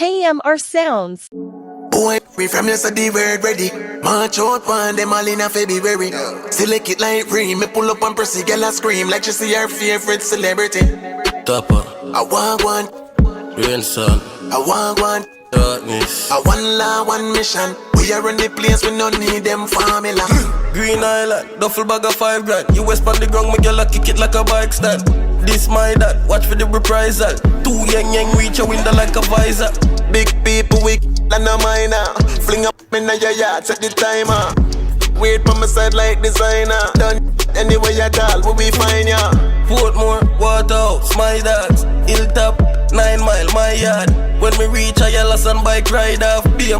KMRSounds. Boy, we from yesterday, we're ready. March out one, them all in a February. Select it like Rane, me pull up and press the girl a scream like she see her favorite celebrity. Topper, I want one, Rane son, I want one. darkness. I one law, one mission. We are in the place, we don't need them formula. Green Island, duffel bag of 5 grand. US on the ground, my girl a kick it like a bike stand. This my that, watch for the reprisal. 2 yang reach a window like a visor. Big people, we and a minor. Fling up in your yard, set the timer. Wait for my side like designer. Done anyway you doll, we find ya. Portmore, Waterhouse, my dogs. Hilltop, 9 mile, my yard. When we reach a yellow sun bike ride off. Be a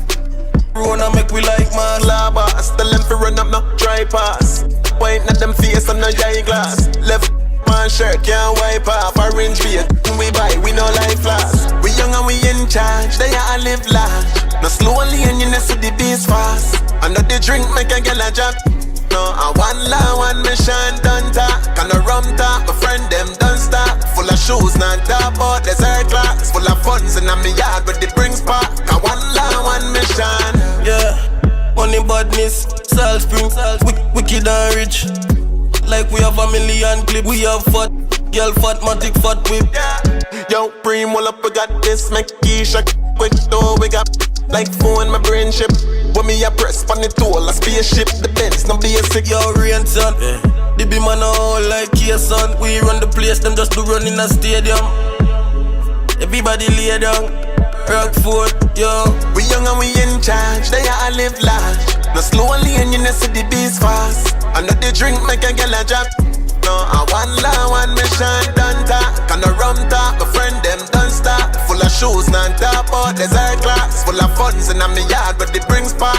Rona make we like man. Lava, still them fi run up no try pass. Point at them face on no eye glass. Left man shirt can't wipe off. Orange beer, we buy, we no life last. We young and we in charge, they a live large. No slowly and you know see the beast fast. Another drink make a girl a jump. No, I one law, one mission, done talk. Can a rum talk, my friend them done stop. Full of shoes, not top out, desert clocks. Full of funds in a me yard, but the brings spark. Can one law, one mission. Yeah, money badness, Salt Spring, wicked and rich. Like we have a million clip, we have fat, girl fat, matic fat whip. Yeah. Yo, Preem, well up, we got this, make Keisha quick door, we got like phone, my brain ship. When me a press on the tool, a spaceship, the Benz, no basic. Yo, Rane son, the be man all like Kia son. We run the place, them just do run in a stadium. Everybody lay down, Rockford, yo. We young and we in charge, they a live large. No slowly and you know see the beast fast. Another drink make a girl a drop. No, I one law, one mission, done talk. Can a rum talk, my friend them done stop. Full of shoes, non top out, desert clocks. Full of funds in a me yard, but it brings spark.